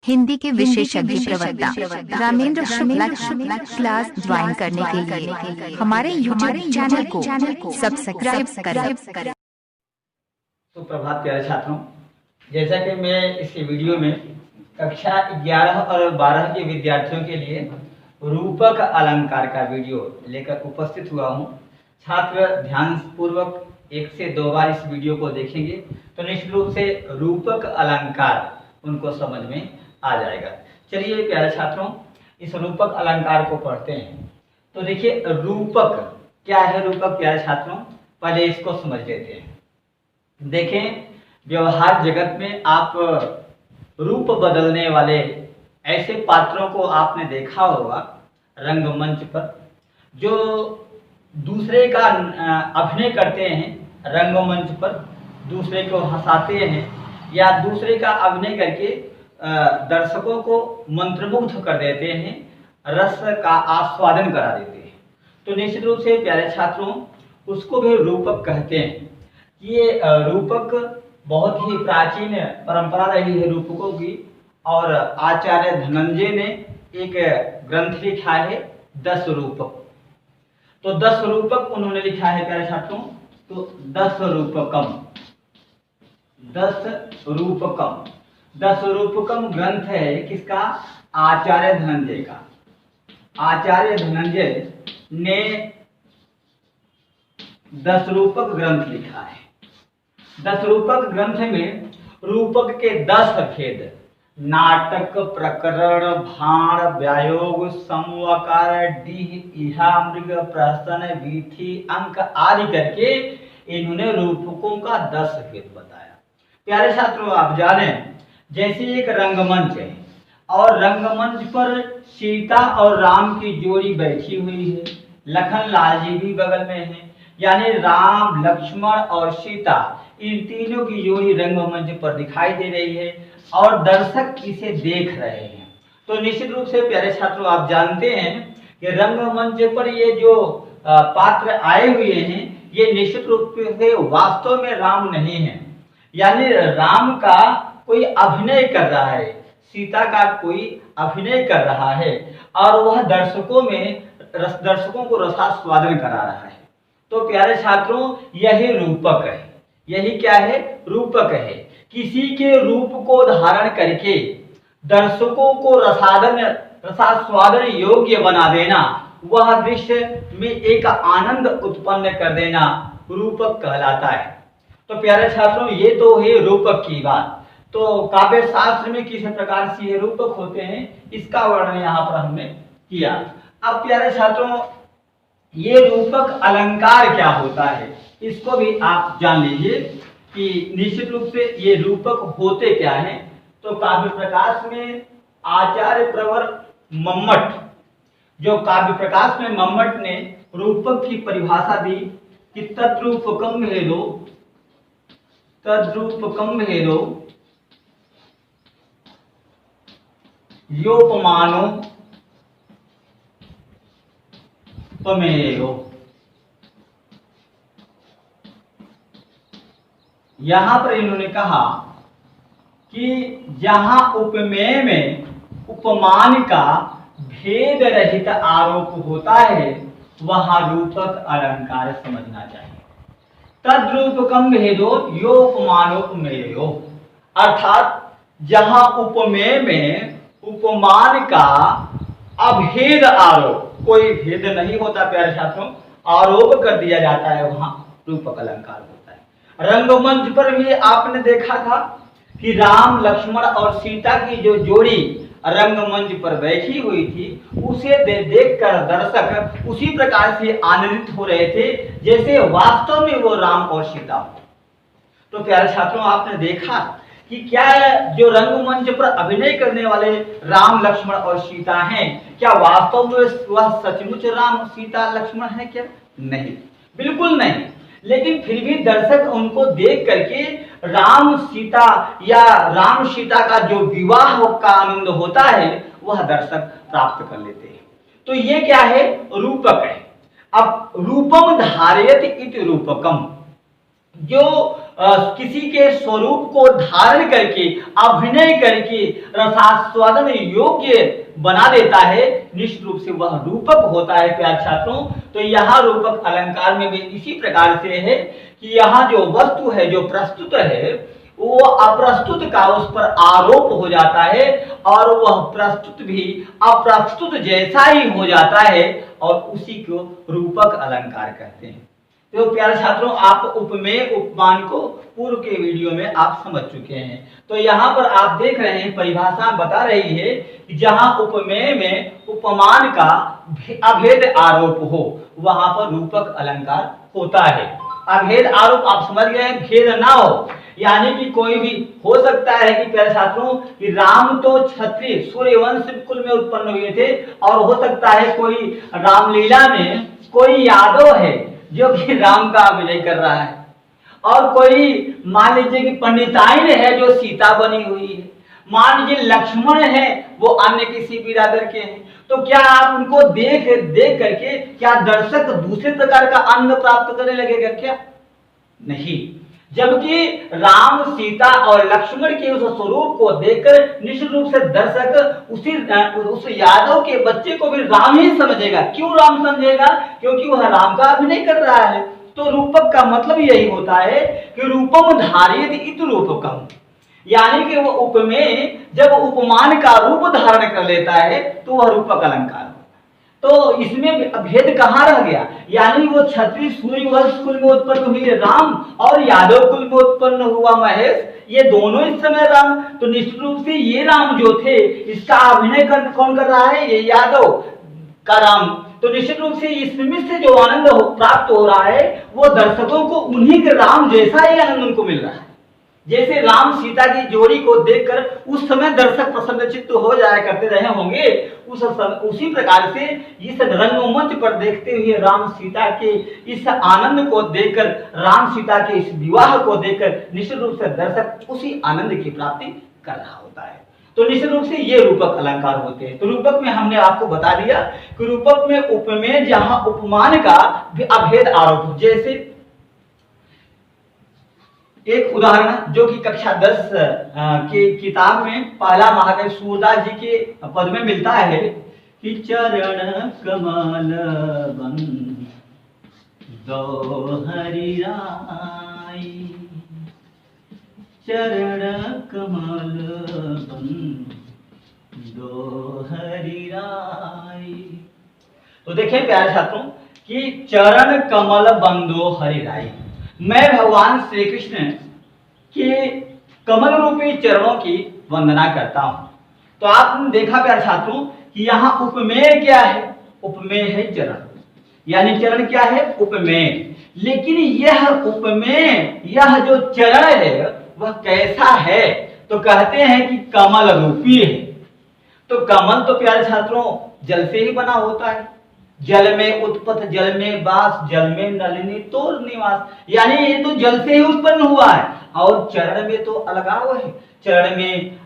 हिंदी के विशेषज्ञ प्रवक्ता रामेंद्र शुक्ला क्लास ज्वाइन करने के लिए हमारे यूट्यूब चैनल को सब्सक्राइब करें। सुप्रभात प्यारे छात्रों, जैसा कि मैं इस वीडियो में कक्षा 11 और 12 के विद्यार्थियों के लिए रूपक अलंकार का वीडियो लेकर उपस्थित हुआ हूं। छात्र ध्यान पूर्वक 1 से 2 बार इस वीडियो को देखेंगे तो निश्चित रूप से रूपक अलंकार उनको समझ में आ जाएगा। चलिए प्यारे छात्रों, इस रूपक अलंकार को पढ़ते हैं। तो देखिए, रूपक क्या है? रूपक प्यारे छात्रों, पहले इसको समझ लेते हैं। देखें, व्यवहार जगत में आप रूप बदलने वाले ऐसे पात्रों को आपने देखा होगा रंगमंच पर, जो दूसरे का अभिनय करते हैं रंगमंच पर, दूसरे को हंसाते हैं या दूसरे का अभिनय करके दर्शकों को मंत्रमुग्ध कर देते हैं, रस का आस्वादन करा देते हैं। तो निश्चित रूप से प्यारे छात्रों, उसको भी रूपक कहते हैं। ये रूपक बहुत ही प्राचीन परंपरा रही है रूपकों की, और आचार्य धनंजय ने एक ग्रंथ लिखा है 10 रूपक। तो 10 रूपक उन्होंने लिखा है प्यारे छात्रों। तो 10 रूपकम, 10 रूपकम ग्रंथ है किसका? आचार्य धनंजय का। आचार्य धनंजय ने 10 रूपक ग्रंथ लिखा है। 10 रूपक ग्रंथ में रूपक के 10 भेद, नाटक, प्रकरण, भाण, व्यायोग, समवकार, डीह, इहा, मृग, प्रहसन, वीथी, अंक आदि करके इन्होंने रूपकों का 10 भेद बताया। प्यारे छात्रों, आप जानें, जैसे एक रंगमंच है और रंगमंच पर सीता और राम की जोड़ी बैठी हुई है, लखन लाल जी भी बगल में है, यानी राम, लक्ष्मण और सीता, इन तीनों की जोड़ी रंगमंच पर दिखाई दे रही है और दर्शक इसे देख रहे हैं। तो निश्चित रूप से प्यारे छात्रों, आप जानते हैं कि रंगमंच पर ये जो पात्र आए हुए हैं, ये निश्चित रूप से वास्तव में राम नहीं है, यानी राम का कोई अभिनय कर रहा है, सीता का कोई अभिनय कर रहा है और वह दर्शकों को रसास्वादन करा रहा है। तो प्यारे छात्रों, यही रूपक है। यही क्या है? रूपक है। किसी के रूप को धारण करके दर्शकों को रसास्वादन योग्य बना देना, वह दृश्य में एक आनंद उत्पन्न कर देना रूपक कहलाता है। तो प्यारे छात्रों, ये तो है रूपक की बात। तो काव्य शास्त्र में किस प्रकार से ये रूपक होते हैं, इसका वर्णन यहाँ पर हमने किया। अब प्यारे छात्रों, ये रूपक अलंकार क्या होता है, इसको भी आप जान लीजिए कि निश्चित रूप से ये रूपक होते क्या हैं। तो काव्य प्रकाश में आचार्य प्रवर मम्मट, जो काव्य प्रकाश में मम्मट ने रूपक की परिभाषा दी कि तद्रूपकम हेलो योपमानो पमेयो। यहां पर इन्होंने कहा कि जहां उपमेय में उपमान का भेद रहित आरोप होता है, वहां रूपक अलंकार समझना चाहिए। तद्रूपकम भेदो योपमानोपमेयो, अर्थात जहां उपमेय में उपमान का अभेद आरोप, कोई भेद नहीं होता प्यारे छात्रों, आरोप कर दिया जाता है, वहां रूपक अलंकार होता है। रंगमंच पर भी आपने देखा था कि राम, लक्ष्मण और सीता की जो जोड़ी रंगमंच पर बैठी हुई थी, उसे देखकर दर्शक उसी प्रकार से आनंदित हो रहे थे जैसे वास्तव में वो राम और सीता हो। तो प्यारे छात्रों, आपने देखा कि क्या जो रंगमंच पर अभिनय करने वाले राम, लक्ष्मण और सीता हैं, क्या वास्तव में वह सचमुच राम, सीता, लक्ष्मण है क्या? नहीं, बिल्कुल नहीं। लेकिन फिर भी दर्शक उनको देख करके राम सीता या राम सीता का जो विवाह का आनंद होता है, वह दर्शक प्राप्त कर लेते हैं। तो ये क्या है? रूपक है। अब रूपम धारयति इति रूपकम, जो किसी के स्वरूप को धारण करके अभिनय करके रसास्वादन योग्य बना देता है, निश्चित रूप से वह रूपक होता है प्यारे छात्रों। तो यहाँ रूपक अलंकार में भी इसी प्रकार से है कि यहाँ जो वस्तु है, जो प्रस्तुत है, वो अप्रस्तुत का उस पर आरोप हो जाता है और वह प्रस्तुत भी अप्रस्तुत जैसा ही हो जाता है और उसी को रूपक अलंकार कहते हैं। तो प्यारे छात्रों, आप उपमेय उपमान को पूर्व के वीडियो में आप समझ चुके हैं। तो यहाँ पर आप देख रहे हैं परिभाषा बता रही है कि जहाँ उपमेय में उपमान का अभेद आरोप हो वहां पर रूपक अलंकार होता है। अभेद आरोप आप समझ गए, भेद ना हो, यानी कि कोई भी हो सकता है कि प्यारे छात्रों कि राम तो क्षत्रिय सूर्यवंश कुल में उत्पन्न हुए थे और हो सकता है कोई रामलीला में कोई यादव है जो कि राम का अभिनय कर रहा है और कोई मान लीजिए कि पंडिताइन है जो सीता बनी हुई है, मान लीजिए लक्ष्मण है वो अन्य किसी बिरादर के हैं। तो क्या आप उनको देख करके क्या दर्शक दूसरे प्रकार का आनंद प्राप्त करने लगेगा? क्या नहीं, जबकि राम सीता और लक्ष्मण के उस स्वरूप को देखकर निश्चित रूप से दर्शक उस यादव के बच्चे को भी राम ही समझेगा। क्यों राम समझेगा? क्योंकि वह राम का अभिनय कर रहा है। तो रूपक का मतलब यही होता है कि रूपम धारित इत रूपकम, यानी कि वो उपमेय जब उपमान का रूप धारण कर लेता है तो वह रूपक अलंकार। तो इसमें भेद कहाँ रह गया? यानी वो क्षत्रिय सूर्यवंश कुल में उत्पन्न हुई राम और यादव कुल में उत्पन्न हुआ महेश, ये दोनों इस समय राम। तो निश्चित रूप से ये राम जो थे इसका अभिनय कौन कर रहा है? ये यादव का राम। तो निश्चित रूप से इसमें से जो आनंद प्राप्त हो रहा है वो दर्शकों को उन्हीं के राम जैसा ही आनंद उनको मिल रहा है। जैसे राम सीता की जोड़ी को देखकर उस समय दर्शक प्रसन्नचित्त हो जाया करते रहे होंगे, उसी प्रकार से इस रंगमंच पर देखते हुए राम सीता के इस आनंद को देखकर, राम सीता के इस विवाह को देखकर निश्चित रूप से दर्शक उसी आनंद की प्राप्ति कर रहा होता है। तो निश्चित रूप से ये रूपक अलंकार होते हैं। तो रूपक में हमने आपको बता दिया कि रूपक में उपमेय जहां उपमान का अभेद आरोप, जैसे एक उदाहरण जो कि कक्षा 10 के किताब में पहला महाकवि सूरदास जी के पद में मिलता है कि चरण कमल बंदो हरि राई, चरण कमल बंदो हरि राई। तो देखिए प्यारे छात्रों कि चरण कमल बंदो हरि राई, मैं भगवान श्री कृष्ण के कमल रूपी चरणों की वंदना करता हूं। तो आपने देखा प्यारे छात्रों कि यहाँ उपमेय क्या है? उपमेय है चरण, यानी चरण क्या है? उपमेय। लेकिन यह उपमेय, यह जो चरण है वह कैसा है? तो कहते हैं कि कमल रूपी है। तो कमल तो प्यारे छात्रों जल से ही बना होता है, जल में उत्पत्त, जल में वास, जल में नलिनी तोर निवास, यानी ये तो जल से ही उत्पन्न हुआ है। और चरण में तो अलगाव है, चरण में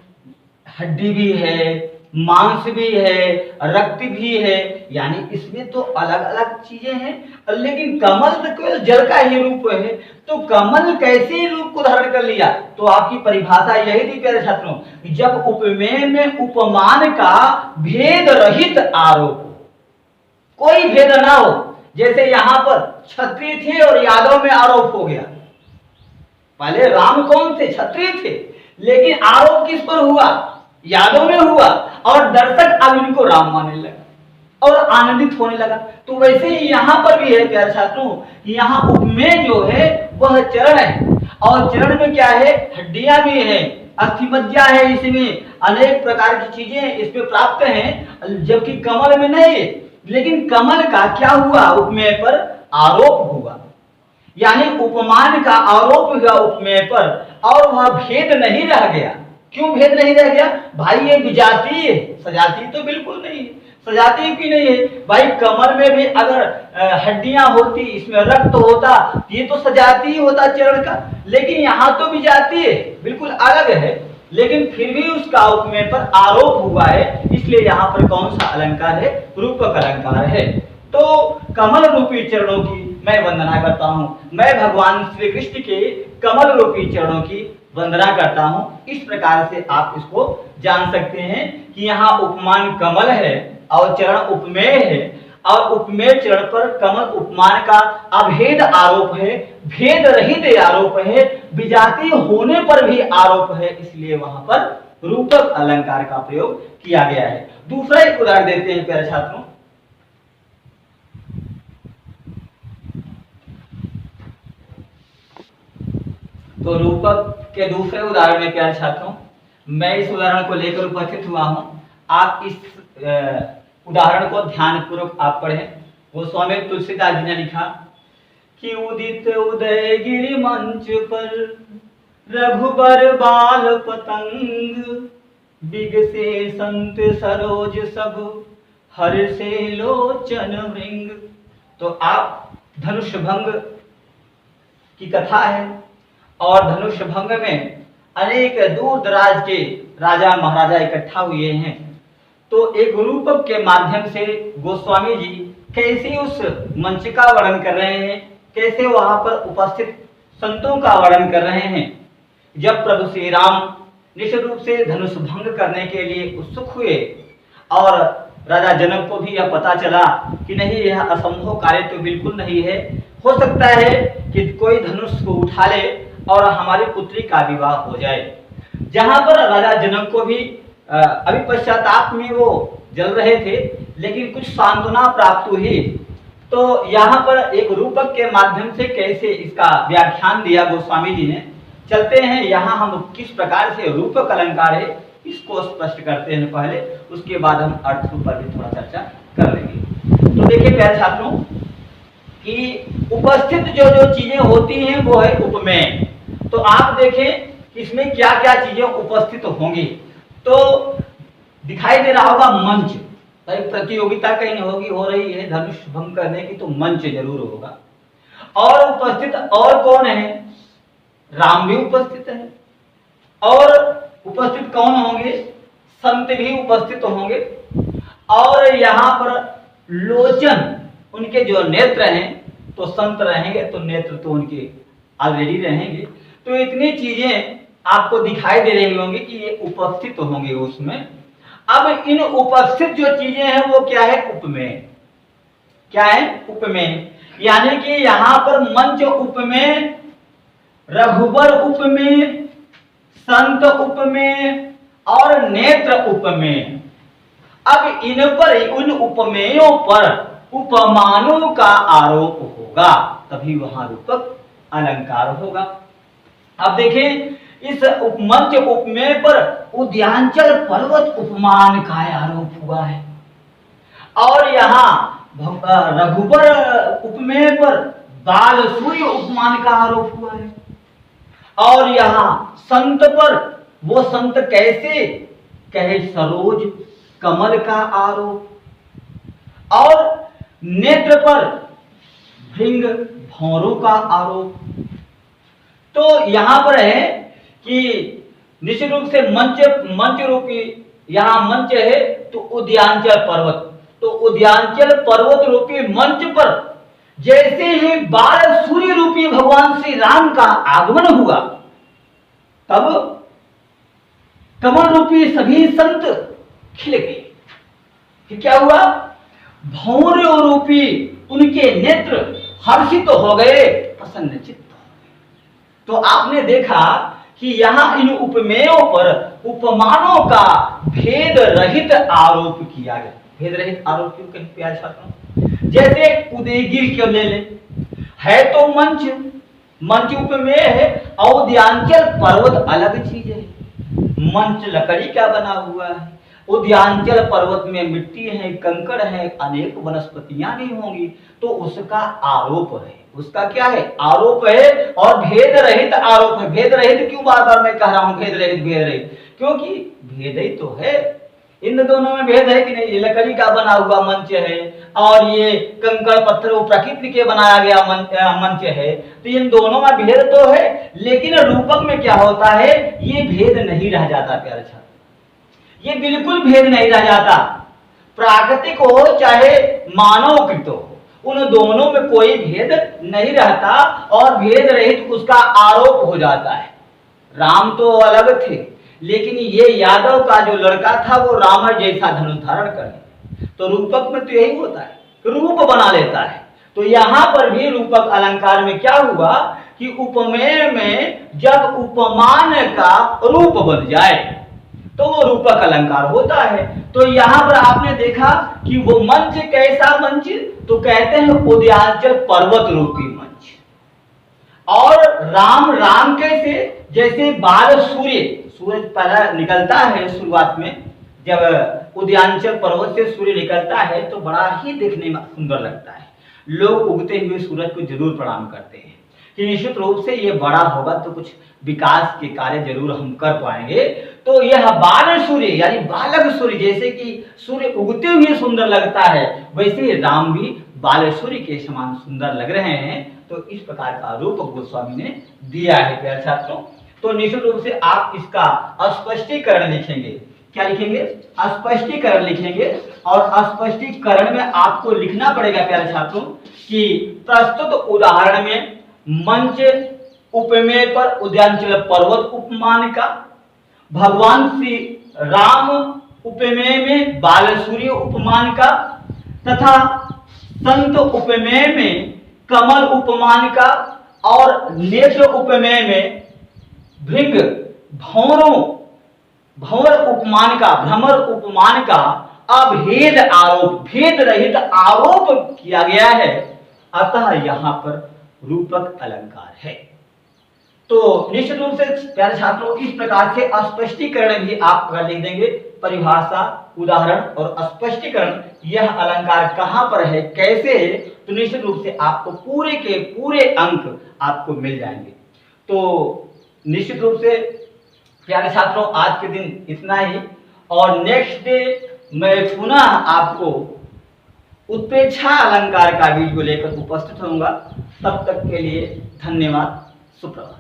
हड्डी भी है, मांस भी है, रक्त भी है, यानी इसमें तो अलग अलग चीजें हैं। लेकिन कमल तो केवल जल का ही रूप है। तो कमल कैसे रूप को धारण कर लिया? तो आपकी परिभाषा यही थी प्यारे छात्रों, जब उपमेय में उपमान का भेद रहित आरोप, कोई भेद ना हो। जैसे यहाँ पर क्षत्रिय थे और यादव में आरोप हो गया। पहले राम कौन थे? क्षत्रिय थे, लेकिन आरोप किस पर हुआ? यादव में हुआ और दर्शक अब इनको राम मानने लगा और आनंदित होने लगा। तो वैसे ही यहाँ पर भी है प्यारे छात्रों, यहाँ उपमेय जो है वह चरण है और चरण में क्या है? हड्डियां भी है, अस्थिमज्जा है, इसमें अनेक प्रकार की चीजें इसमें प्राप्त हैं, जबकि कमल में नहीं। लेकिन कमल का क्या हुआ? उपमेय पर आरोप हुआ, यानी उपमान का आरोप हुआ उपमेय पर और वह भेद नहीं रह गया। क्यों भेद नहीं रह गया? भाई ये विजातीय है, सजातीय तो बिल्कुल नहीं है। सजातीय की नहीं है भाई, कमल में भी अगर हड्डियां होती, इसमें रक्त होता, ये तो सजातीय होता चरण का। लेकिन यहाँ तो विजातीय है, बिल्कुल अलग है, लेकिन फिर भी उसका उपमेय पर आरोप हुआ है। इसलिए यहाँ पर कौन सा अलंकार है? रूपक अलंकार है। तो कमल रूपी चरणों की मैं वंदना करता हूँ, मैं भगवान श्री कृष्ण के कमल रूपी चरणों की वंदना करता हूँ। इस प्रकार से आप इसको जान सकते हैं कि यहाँ उपमान कमल है और चरण उपमेय है, और उपमेय चरण पर कमल उपमान का अभेद आरोप है, भेद रहित आरोप है, विजातीय होने पर भी आरोप है, इसलिए वहां पर रूपक अलंकार का प्रयोग किया गया है। दूसरा एक उदाहरण देते हैं प्यारे छात्रों। तो रूपक के दूसरे उदाहरण में प्यारे छात्रों, मैं इस उदाहरण को लेकर उपस्थित हुआ हूं। आप इस उदाहरण को ध्यानपूर्वक आप पढ़ें। गोस्वामी तुलसीदास जी ने लिखा कि उदित उदय गिरि मंच पर रघुबर बाल पतंग, बिगसे संत सरोज सब हर्षे लोचन भृंग। तो आप धनुष भंग की कथा है, और धनुष भंग में अनेक दूर दराज के राजा महाराजा इकट्ठा हुए हैं। तो एक रूपक के माध्यम से गोस्वामी जी कैसे उस मंच का वर्णन कर रहे हैं, कैसे वहां पर उपस्थित संतों का वर्णन कर रहे हैं। जब प्रभु श्री राम निश्चित रूप से धनुष भंग करने के लिए उत्सुक हुए, और राजा जनक को भी यह पता चला कि नहीं, यह असंभव कार्य तो बिल्कुल नहीं है, हो सकता है कि कोई धनुष को उठा ले और हमारी पुत्री का विवाह हो जाए। जहां पर राजा जनक को भी अभी पश्चाताप में वो जल रहे थे, लेकिन कुछ सांत्वना प्राप्त हुई। तो यहाँ पर एक रूपक के माध्यम से कैसे इसका व्याख्यान दिया गोस्वामी जी ने। चलते हैं यहाँ हम किस प्रकार से रूपक अलंकार है इसको स्पष्ट करते हैं पहले, उसके बाद हम अर्थ पर भी थोड़ा चर्चा कर लेंगे। तो देखिए प्यारे छात्रों कि उपस्थित जो जो चीजें होती हैं वो है उपमेय। तो आप देखें इसमें क्या क्या चीजें उपस्थित होंगी। तो दिखाई दे रहा होगा मंच, भाई प्रतियोगिता कहीं होगी, हो रही है धनुष भंग करने की, तो मंच जरूर होगा। और उपस्थित और कौन है, राम भी उपस्थित है, और उपस्थित कौन होंगे, संत भी उपस्थित होंगे। और यहाँ पर लोचन, उनके जो नेत्र हैं, तो संत रहेंगे तो नेत्र तो उनके ऑलरेडी रहेंगे। तो इतनी चीजें आपको दिखाई दे रही होंगी कि ये उपस्थित होंगे उसमें। अब इन उपस्थित जो चीजें हैं वो क्या है, उपमेय। क्या है, उपमेय। यानी कि यहाँ पर मंच उपमेय, रघुबर उपमेय, संत उपमेय और नेत्र उपमेय। अब इन पर, उन उपमेयों पर उपमानों का आरोप होगा, तभी वहां रूपक अलंकार होगा। अब देखें इस उपमंच उपमेय पर उद्यांचल पर्वत उपमान का आरोप हुआ है, और यहाँ रघुबर उपमेय पर बाल सूर्य उपमान का आरोप हुआ है, और यहाँ संत पर वो संत कैसे कहे सरोज कमल का आरोप, और नेत्र पर भृंग भौरों का आरोप। तो यहां पर है कि निश्चित रूप से मंच रूपी यहाँ मंच है, तो उद्यांचल पर्वत, तो उद्यांचल पर्वत रूपी मंच पर जैसे ही बाल सूर्य रूपी भगवान श्री राम का आगमन हुआ, तब कमल रूपी सभी संत खिल गए। फिर क्या हुआ, भौर रूपी उनके नेत्र हर्षित हो गए, प्रसन्नचित्त हो गए। तो आपने देखा कि यहाँ इन उपमेयों पर उपमानों का भेद रहित आरोप किया गया। भेद रहित आरोप क्यों कहें प्यारे छात्रों, जैसे उदयगिरि क्यों ले ले, है तो मंच उपमेय है, उद्यांचल पर्वत अलग चीज है। मंच लकड़ी का बना हुआ है, उद्यांचल पर्वत में मिट्टी है, कंकड़ है, अनेक वनस्पतियां भी होंगी, तो उसका आरोप है। उसका क्या है, आरोप है, और भेद रहित आरोप है। भेद रहित क्यों बार बार मैं कह रहा हूं भेद रहित, क्योंकि भेद ही तो है, इन दोनों में भेद है कि नहीं। ये लकड़ी का बना हुआ मंच है, और ये कंकड़ पत्थर प्रकृति के बनाया गया मंच है, तो इन दोनों में भेद तो है, लेकिन रूपक में क्या होता है, ये भेद नहीं रह जाता प्यारे छात्र, ये बिल्कुल भेद नहीं रह जाता। प्राकृतिक हो चाहे मानवकृत हो, उन दोनों में कोई भेद नहीं रहता और भेद रहित उसका आरोप हो जाता है। राम तो अलग थे, लेकिन ये यादव का जो लड़का था वो रावण जैसा धनुष धारण कर ले, तो रूपक में तो यही होता है, रूप बना लेता है। तो यहाँ पर भी रूपक अलंकार में क्या हुआ कि उपमेय में जब उपमान का रूप बन जाए तो वो रूपक अलंकार होता है। तो यहाँ पर आपने देखा कि वो मंच कैसा मंच, तो कहते हैं उदयाचल पर्वत रूपी मंच। और राम कैसे, जैसे बाल सूरज पहला निकलता है शुरुआत में, जब उदयांचल पर्वत से सूर्य निकलता है तो बड़ा ही देखने में सुंदर लगता है। लोग उगते हुए सूरज को जरूर प्रणाम करते हैं कि निश्चित रूप से ये बड़ा होगा तो कुछ विकास के कार्य जरूर हम कर पाएंगे। तो यह बाल सूर्य यानी बालक सूर्य, जैसे कि सूर्य उगते हुए सुंदर लगता है, वैसे राम भी बाल सूर्य के समान सुंदर लग रहे हैं। तो इस प्रकार का रूप गोस्वामी ने दिया है प्यारे छात्रों। तो निश्चित रूप से आप इसका स्पष्टीकरण लिखेंगे। क्या लिखेंगे? स्पष्टीकरण लिखेंगे। और स्पष्टीकरण में आपको लिखना पड़ेगा प्यारे छात्रों कि प्रस्तुत उदाहरण में मंच उपमेय पर उदयांचल पर्वत उपमान का, भगवान श्री राम उपमेय में बाल सूर्य उपमान का, तथा संत उपमेय में कमल उपमान का, और नेत्र उपमेय में भृंग भंवर उपमान का, भ्रमर उपमान का अभेद आरोप, भेद रहित आरोप किया गया है। अतः यहाँ पर रूपक अलंकार है। तो निश्चित रूप से प्यारे छात्रों इस प्रकार से स्पष्टीकरण भी आप अगर लिख देंगे, परिभाषा, उदाहरण और स्पष्टीकरण, यह अलंकार कहां पर है, कैसे है, तो निश्चित रूप से आपको पूरे के पूरे अंक आपको मिल जाएंगे। तो निश्चित रूप से प्यारे छात्रों आज के दिन इतना ही, और नेक्स्ट डे मैं पुनः आपको उत्प्रेक्षा अलंकार का वीडियो लेकर उपस्थित होऊंगा। तब तक के लिए धन्यवाद, सुप्रभात।